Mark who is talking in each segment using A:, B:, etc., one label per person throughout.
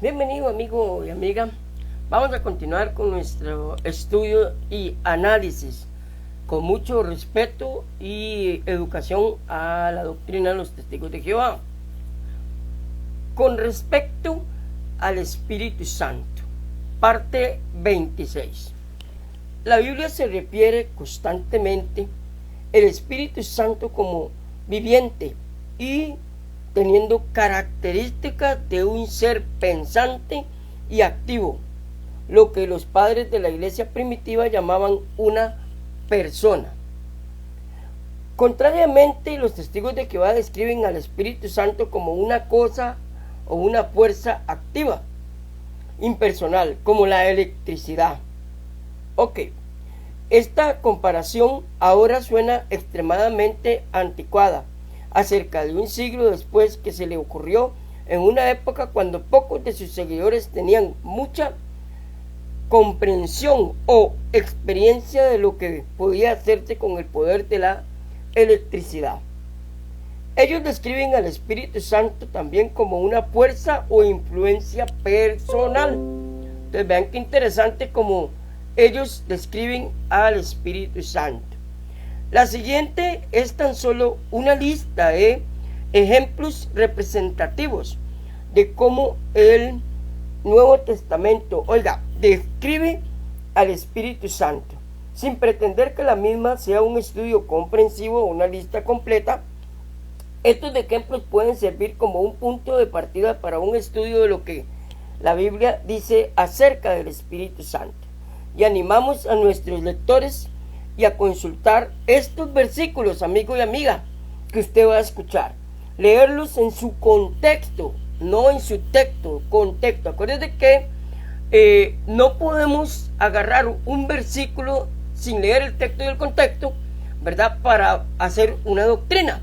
A: Bienvenido amigo y amiga. Vamos a continuar con nuestro estudio y análisis con mucho respeto y educación a la doctrina de los testigos de Jehová. Con respecto al Espíritu Santo, parte 26. La Biblia se refiere constantemente al Espíritu Santo como viviente y teniendo características de un ser pensante y activo, lo que los padres de la iglesia primitiva llamaban una persona. Contrariamente, los testigos de Jehová describen al Espíritu Santo como una cosa o una fuerza activa, impersonal, como la electricidad. Esta comparación ahora suena extremadamente anticuada, acerca de un siglo después que se le ocurrió en una época cuando pocos de sus seguidores tenían mucha comprensión o experiencia de lo que podía hacerse con el poder de la electricidad. Ellos describen al Espíritu Santo también como una fuerza o influencia personal. Entonces vean qué interesante como ellos describen al Espíritu Santo. La siguiente es tan solo una lista de ejemplos representativos de cómo el Nuevo Testamento, describe al Espíritu Santo, sin pretender que la misma sea un estudio comprensivo o una lista completa. Estos ejemplos pueden servir como un punto de partida para un estudio de lo que la Biblia dice acerca del Espíritu Santo. Y animamos a nuestros lectores y a consultar estos versículos, amigo y amiga, que usted va a escuchar. Leerlos en su contexto, no en su texto, contexto. Acuérdate que no podemos agarrar un versículo sin leer el texto y el contexto, ¿verdad? Para hacer una doctrina,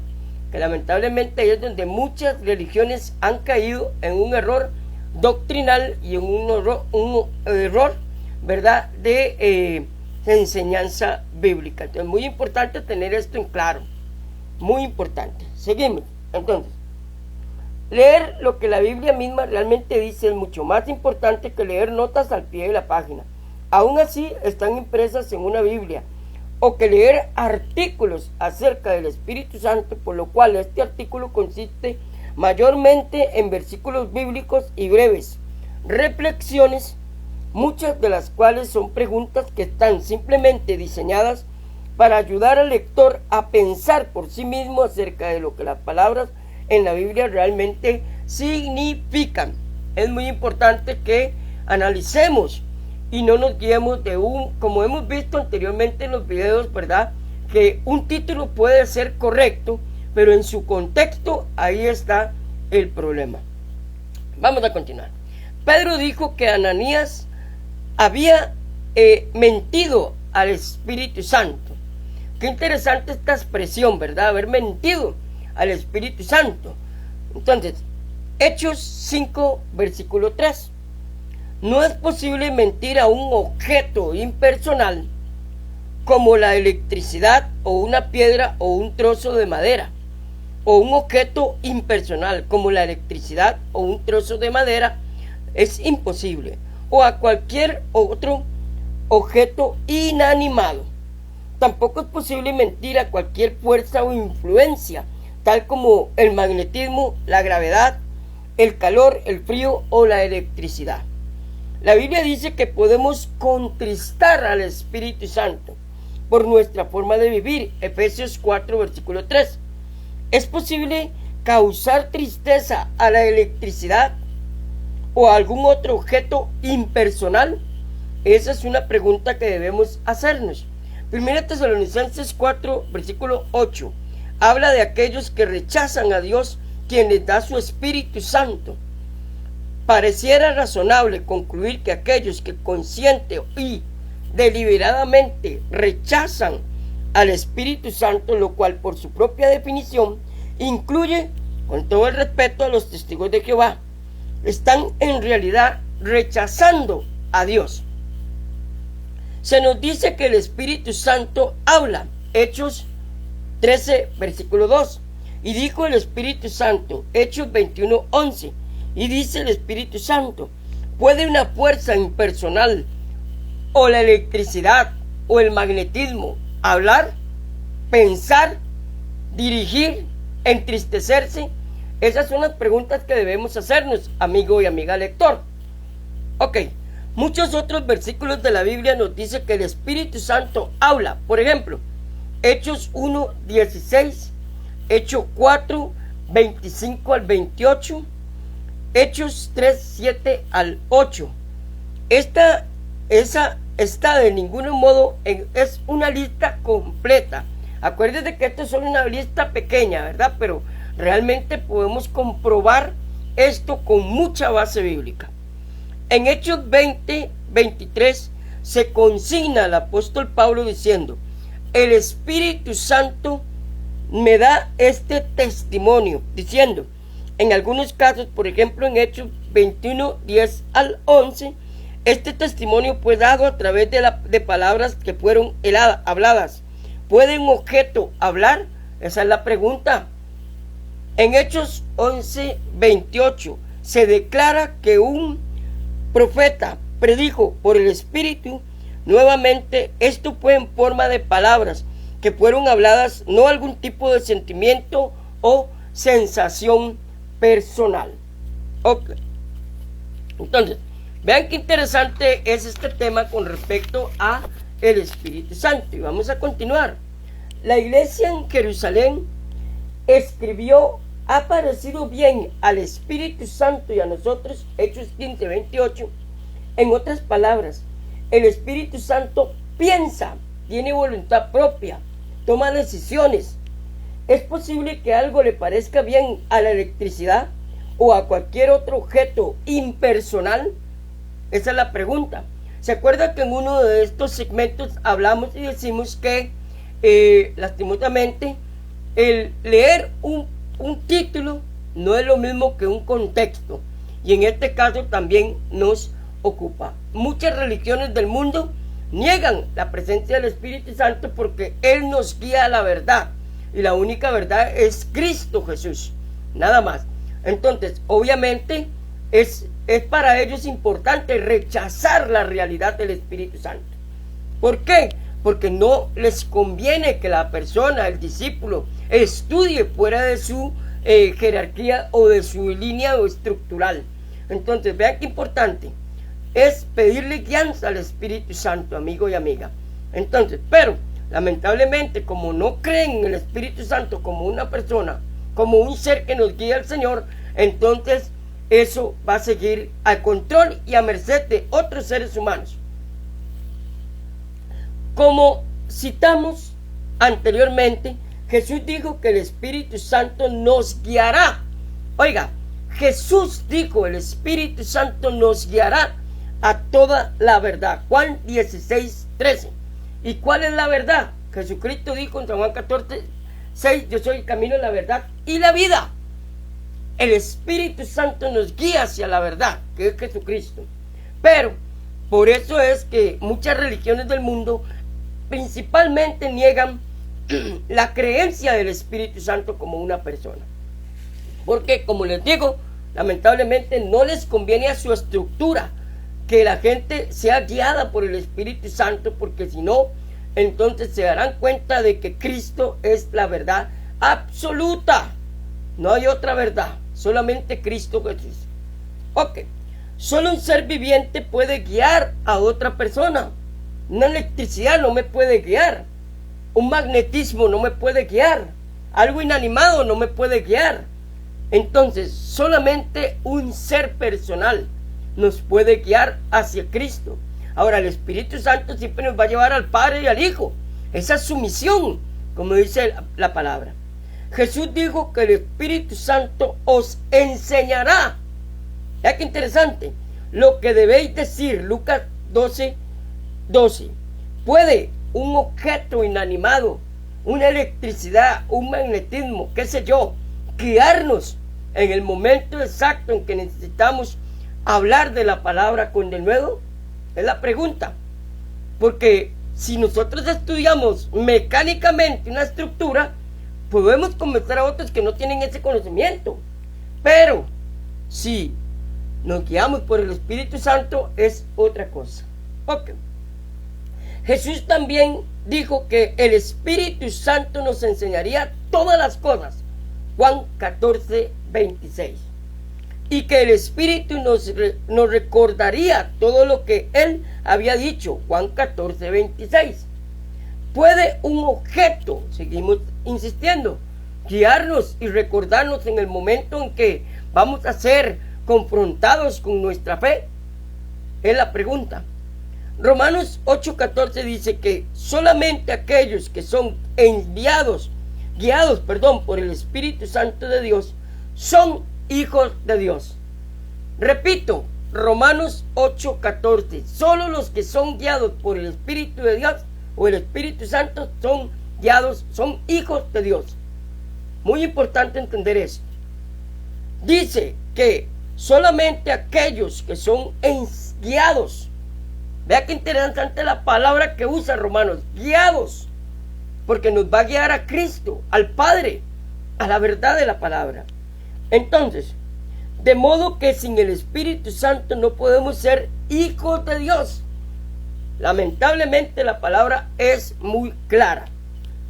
A: que lamentablemente ahí es donde muchas religiones han caído en un error doctrinal y en un error, ¿verdad? De enseñanza bíblica. Entonces es muy importante tener esto en claro, muy importante. Seguimos. Entonces, leer lo que la Biblia misma realmente dice es mucho más importante que leer notas al pie de la página, aún así están impresas en una Biblia, o que leer artículos acerca del Espíritu Santo, por lo cual este artículo consiste mayormente en versículos bíblicos y breves reflexiones, muchas de las cuales son preguntas que están simplemente diseñadas para ayudar al lector a pensar por sí mismo acerca de lo que las palabras en la Biblia realmente significan. Es muy importante que analicemos y no nos guiemos de como hemos visto anteriormente en los videos, ¿verdad? Que un título puede ser correcto, pero en su contexto ahí está el problema. Vamos a continuar. Pedro dijo que Ananías había mentido al Espíritu Santo. Qué interesante esta expresión, ¿verdad? Haber mentido al Espíritu Santo. Entonces, Hechos 5, versículo 3. No es posible mentir a un objeto impersonal como la electricidad o una piedra o un trozo de madera, o un objeto impersonal como la electricidad o un trozo de madera. Es imposible. O a cualquier otro objeto inanimado. Tampoco es posible mentir a cualquier fuerza o influencia, tal como el magnetismo, la gravedad, el calor, el frío o la electricidad. La Biblia dice que podemos contristar al Espíritu Santo por nuestra forma de vivir. Efesios 4, versículo 3. ¿Es posible causar tristeza a la electricidad o a algún otro objeto impersonal? Esa es una pregunta que debemos hacernos. 1 Tesalonicenses 4, versículo 8, habla de aquellos que rechazan a Dios, quien les da su Espíritu Santo. Pareciera razonable concluir que aquellos que consciente y deliberadamente rechazan al Espíritu Santo, lo cual por su propia definición incluye, con todo el respeto a los testigos de Jehová, están en realidad rechazando a Dios. Se nos dice que el Espíritu Santo habla. Hechos 13, versículo 2. Y dijo el Espíritu Santo, Hechos 21, 11. Y dice el Espíritu Santo, ¿puede una fuerza impersonal o la electricidad o el magnetismo hablar, pensar, dirigir, entristecerse? Esas son las preguntas que debemos hacernos, amigo y amiga lector. Ok, muchos otros versículos de la Biblia nos dicen que el Espíritu Santo habla. Por ejemplo, Hechos 1, 16, Hechos 4, 25 al 28, Hechos 3, 7 al 8. Esta de ningún modo es una lista completa. Acuérdense que esto es solo una lista pequeña, ¿verdad? Pero realmente podemos comprobar esto con mucha base bíblica. En Hechos 20, 23 se consigna el apóstol Pablo diciendo: el Espíritu Santo me da este testimonio, diciendo, en algunos casos, por ejemplo en Hechos 21, 10 al 11, este testimonio fue dado a través de palabras que fueron habladas. ¿Puede un objeto hablar? Esa es la pregunta. En Hechos 11, 28 se declara que un profeta predijo por el Espíritu. Nuevamente, esto fue en forma de palabras que fueron habladas, no algún tipo de sentimiento o sensación personal. Ok. Entonces, vean qué interesante es este tema con respecto a el Espíritu Santo. Y vamos a continuar. La iglesia en Jerusalén escribió: ha parecido bien al Espíritu Santo y a nosotros, Hechos 15, 28. En otras palabras, el Espíritu Santo piensa, tiene voluntad propia, toma decisiones. ¿Es posible que algo le parezca bien a la electricidad o a cualquier otro objeto impersonal? Esa es la pregunta. ¿Se acuerda que en uno de estos segmentos hablamos y decimos que lastimosamente el leer un título no es lo mismo que un contexto? Y en este caso también nos ocupa. Muchas religiones del mundo niegan la presencia del Espíritu Santo porque Él nos guía a la verdad. Y la única verdad es Cristo Jesús. Nada más. Entonces, obviamente, es para ellos importante rechazar la realidad del Espíritu Santo. ¿Por qué? Porque no les conviene que la persona, el discípulo, estudie fuera de su jerarquía o de su línea estructural. Entonces, vean qué importante es pedirle guianza al Espíritu Santo, amigo y amiga. Entonces, pero lamentablemente, como no creen en el Espíritu Santo como una persona, como un ser que nos guía al Señor, entonces eso va a seguir al control y a merced de otros seres humanos. Como citamos anteriormente, Jesús dijo que el Espíritu Santo nos guiará. Oiga, Jesús dijo: el Espíritu Santo nos guiará a toda la verdad. Juan 16, 13. ¿Y cuál es la verdad? Jesucristo dijo en San Juan 14, 6: yo soy el camino, la verdad y la vida. El Espíritu Santo nos guía hacia la verdad, que es Jesucristo. Pero por eso es que muchas religiones del mundo principalmente niegan la creencia del Espíritu Santo como una persona. Porque, como les digo, lamentablemente no les conviene a su estructura que la gente sea guiada por el Espíritu Santo, porque si no, entonces se darán cuenta de que Cristo es la verdad absoluta. No hay otra verdad, solamente Cristo Jesús. Ok, solo un ser viviente puede guiar a otra persona. Una electricidad no me puede guiar. Un magnetismo no me puede guiar. Algo inanimado no me puede guiar. Entonces, solamente un ser personal nos puede guiar hacia Cristo. Ahora, el Espíritu Santo siempre nos va a llevar al Padre y al Hijo. Esa es su misión, como dice la palabra. Jesús dijo que el Espíritu Santo os enseñará. Ya que interesante, lo que debéis decir. Lucas 12, 12. ¿Puede un objeto inanimado, una electricidad, un magnetismo, qué sé yo, guiarnos en el momento exacto en que necesitamos hablar de la palabra con denuedo? Es la pregunta. Porque si nosotros estudiamos mecánicamente una estructura, podemos convencer a otros que no tienen ese conocimiento. Pero si nos guiamos por el Espíritu Santo, es otra cosa. Ok. Jesús también dijo que el Espíritu Santo nos enseñaría todas las cosas. Juan 14, 26. Y que el Espíritu nos recordaría todo lo que Él había dicho. Juan 14, 26. ¿Puede un objeto, seguimos insistiendo, guiarnos y recordarnos en el momento en que vamos a ser confrontados con nuestra fe? Es la pregunta. Romanos 8:14 dice que solamente aquellos que son guiados por el Espíritu Santo de Dios son hijos de Dios. Repito, Romanos 8:14, solo los que son guiados por el Espíritu de Dios o el Espíritu Santo son guiados, son hijos de Dios. Muy importante entender eso. Dice que solamente aquellos que son guiados. Vea qué interesante la palabra que usa Romanos, guiados, porque nos va a guiar a Cristo, al Padre, a la verdad de la palabra. Entonces, de modo que sin el Espíritu Santo no podemos ser hijos de Dios. Lamentablemente la palabra es muy clara.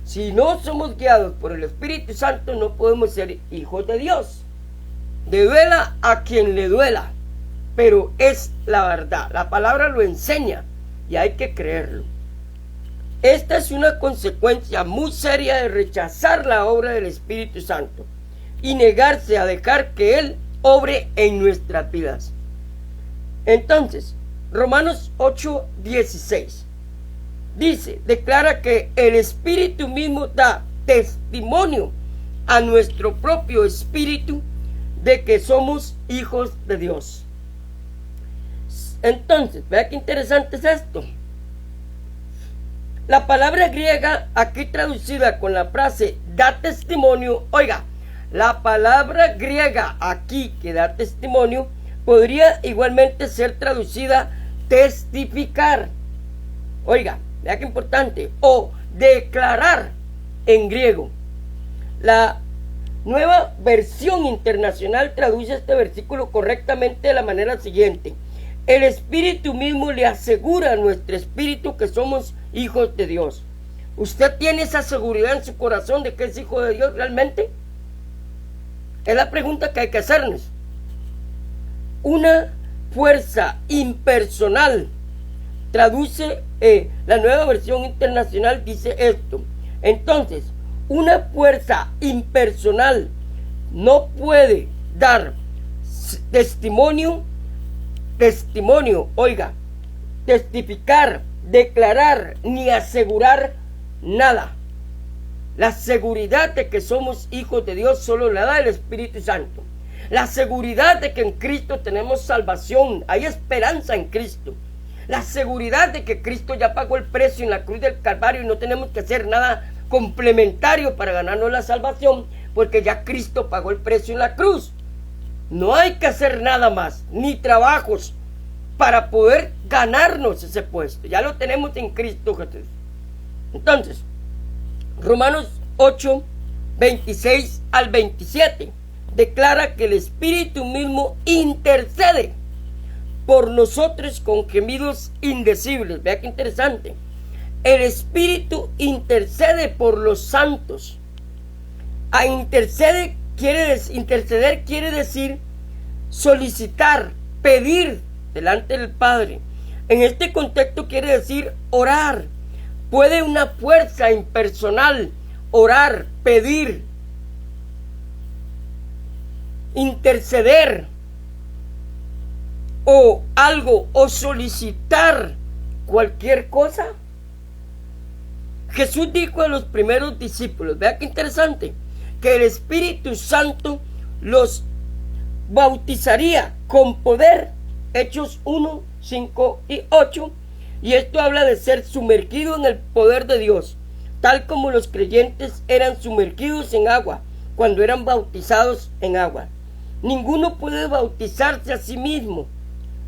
A: Si no somos guiados por el Espíritu Santo no podemos ser hijos de Dios. Le duela a quien le duela, pero es la verdad. La palabra lo enseña y hay que creerlo. Esta es una consecuencia muy seria de rechazar la obra del Espíritu Santo y negarse a dejar que Él obre en nuestras vidas. Entonces, Romanos 8:16 dice, declara que el Espíritu mismo da testimonio a nuestro propio espíritu de que somos hijos de Dios. Entonces, vea qué interesante es esto. La palabra griega aquí traducida con la frase da testimonio, oiga, la palabra griega aquí que da testimonio podría igualmente ser traducida testificar. Oiga, vea qué importante, o declarar en griego. La Nueva Versión Internacional traduce este versículo correctamente de la manera siguiente: el Espíritu mismo le asegura a nuestro espíritu que somos hijos de Dios. ¿Usted tiene esa seguridad en su corazón de que es hijo de Dios realmente? Es la pregunta que hay que hacernos. Una fuerza impersonal traduce, la Nueva Versión Internacional dice esto. Entonces, una fuerza impersonal no puede dar testimonio, oiga, testificar, declarar ni asegurar nada. La seguridad de que somos hijos de Dios solo la da el Espíritu Santo. La seguridad de que en Cristo tenemos salvación, hay esperanza en Cristo. La seguridad de que Cristo ya pagó el precio en la cruz del Calvario y no tenemos que hacer nada complementario para ganarnos la salvación, porque ya Cristo pagó el precio en la cruz. No hay que hacer nada más, ni trabajos para poder ganarnos ese puesto. Ya lo tenemos en Cristo Jesús. Entonces, Romanos 8, 26 al 27 declara que el Espíritu mismo intercede por nosotros con gemidos indecibles. Vea qué interesante. El Espíritu intercede por los santos. Interceder quiere decir solicitar, pedir delante del Padre. En este contexto quiere decir orar. Puede una fuerza impersonal orar, pedir, interceder o algo, o solicitar cualquier cosa. Jesús dijo a los primeros discípulos, vea qué interesante, que el Espíritu Santo los bautizaría con poder. Hechos 1, 5 y 8. Y esto habla de ser sumergido en el poder de Dios, tal como los creyentes eran sumergidos en agua cuando eran bautizados en agua. Ninguno puede bautizarse a sí mismo,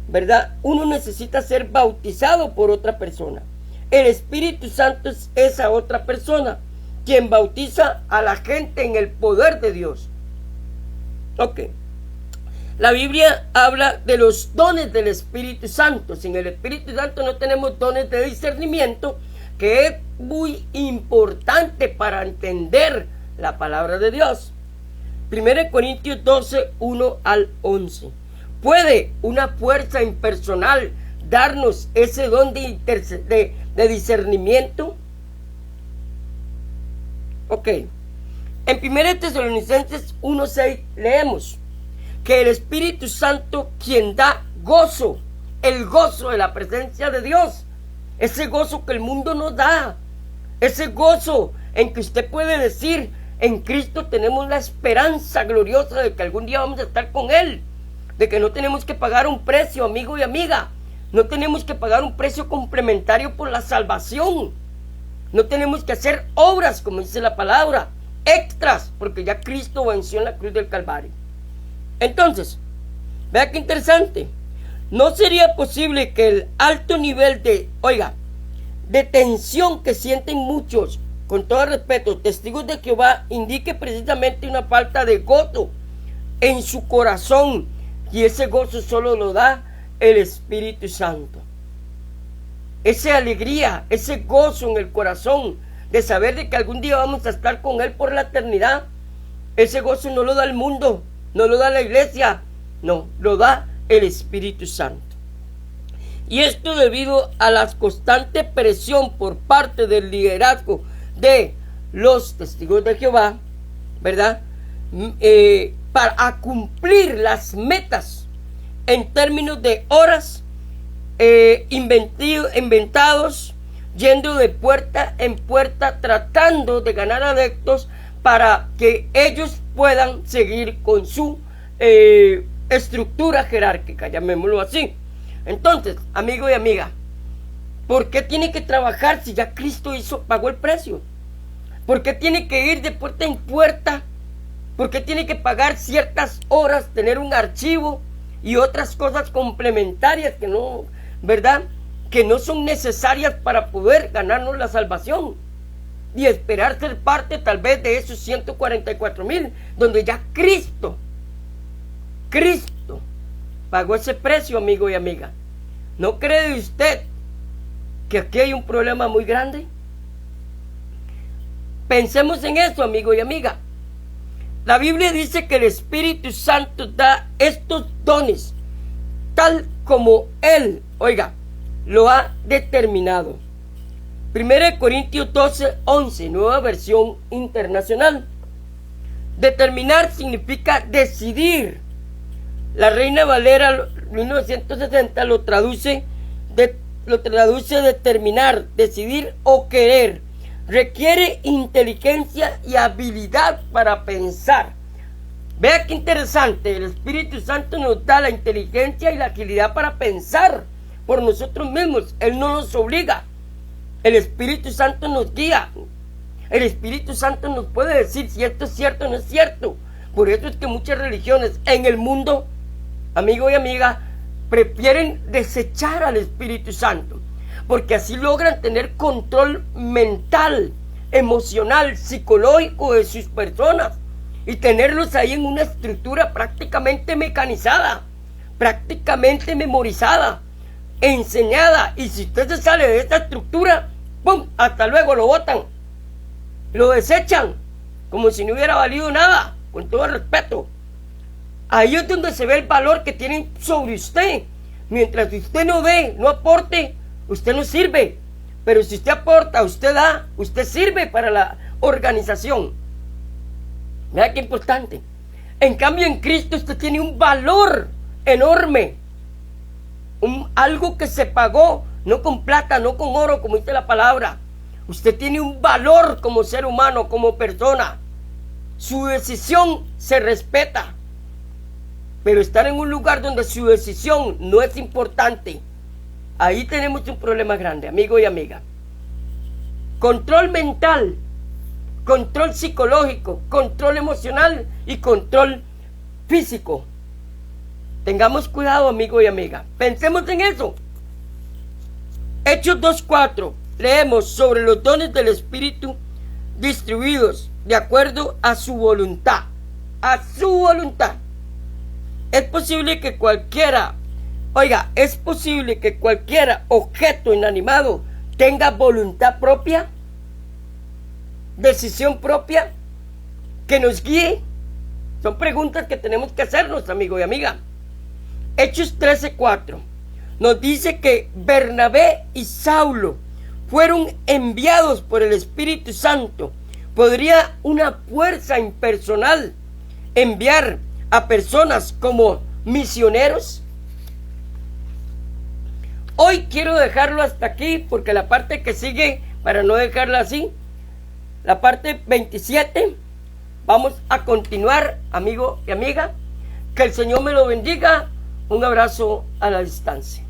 A: ¿verdad? Uno necesita ser bautizado por otra persona. El Espíritu Santo es esa otra persona, quien bautiza a la gente en el poder de Dios. Ok. La Biblia habla de los dones del Espíritu Santo. Sin el Espíritu Santo no tenemos dones de discernimiento, que es muy importante para entender la palabra de Dios. 1 Corintios 12, 1 al 11. ¿Puede una fuerza impersonal darnos ese don de discernimiento? Ok. En 1 Tesalonicenses 1:6 leemos que el Espíritu Santo quien da gozo, el gozo de la presencia de Dios, ese gozo que el mundo no da, ese gozo en que usted puede decir, en Cristo tenemos la esperanza gloriosa de que algún día vamos a estar con Él, de que no tenemos que pagar un precio, amigo y amiga, no tenemos que pagar un precio complementario por la salvación, no tenemos que hacer obras, como dice la palabra, extras, porque ya Cristo venció en la cruz del Calvario. Entonces, vea qué interesante. ¿No sería posible que el alto nivel de tensión que sienten muchos, con todo respeto, testigos de Jehová, indique precisamente una falta de gozo en su corazón? Y ese gozo solo lo da el Espíritu Santo. Esa alegría, ese gozo en el corazón de saber de que algún día vamos a estar con Él por la eternidad, ese gozo no lo da el mundo, no lo da la iglesia, no, lo da el Espíritu Santo. Y esto debido a la constante presión por parte del liderazgo de los testigos de Jehová, ¿verdad? Para cumplir las metas en términos de horas, inventados, yendo de puerta en puerta, tratando de ganar adeptos para que ellos puedan seguir con su estructura jerárquica, llamémoslo así. Entonces, amigo y amiga, ¿por qué tiene que trabajar si ya Cristo pagó el precio? ¿Por qué tiene que ir de puerta en puerta? ¿Por qué tiene que pagar ciertas horas, tener un archivo y otras cosas complementarias que no, ¿verdad?, que no son necesarias para poder ganarnos la salvación y esperar ser parte tal vez de esos 144,000, donde ya Cristo pagó ese precio, amigo y amiga? ¿No cree usted que aquí hay un problema muy grande? Pensemos en eso, amigo y amiga. La Biblia dice que el Espíritu Santo da estos dones tal como Él, lo ha determinado. 1 Corintios 12, 11, nueva versión internacional. Determinar significa decidir. La Reina Valera 1960 lo traduce determinar, decidir o querer. Requiere inteligencia y habilidad para pensar. Vea qué interesante, el Espíritu Santo nos da la inteligencia y la agilidad para pensar por nosotros mismos. Él no nos obliga. El Espíritu Santo nos guía. El Espíritu Santo nos puede decir si esto es cierto o no es cierto. Por eso es que muchas religiones en el mundo, amigo y amiga, prefieren desechar al Espíritu Santo, porque así logran tener control mental, emocional, psicológico de sus personas y tenerlos ahí en una estructura prácticamente mecanizada, prácticamente memorizada, enseñada. Y si usted se sale de esta estructura, ¡pum!, hasta luego, lo botan, lo desechan como si no hubiera valido nada, con todo el respeto. Ahí es donde se ve el valor que tienen sobre usted. Mientras usted no dé, no aporte, usted no sirve. Pero si usted aporta, usted da, usted sirve para la organización. Mira qué importante. En cambio, en Cristo usted tiene un valor enorme, algo que se pagó, no con plata, no con oro, como dice la palabra. Usted tiene un valor como ser humano, como persona. Su decisión se respeta. Pero estar en un lugar donde su decisión no es importante, ahí tenemos un problema grande, amigo y amiga. Control mental, control psicológico, control emocional y control físico. Tengamos cuidado, amigo y amiga. Pensemos en eso. Hechos 2:4. Leemos sobre los dones del Espíritu distribuidos de acuerdo a su voluntad. A su voluntad. Es posible que cualquiera, oiga, es posible que cualquier objeto inanimado tenga voluntad propia, decisión propia, que nos guíe. Son preguntas que tenemos que hacernos, amigo y amiga. Hechos 13:4 nos dice que Bernabé y Saulo fueron enviados por el Espíritu Santo. ¿Podría una fuerza impersonal enviar a personas como misioneros? Hoy quiero dejarlo hasta aquí porque la parte que sigue, para no dejarla así, la parte 27, vamos a continuar, amigo y amiga. Que el Señor me lo bendiga. Un abrazo a la distancia.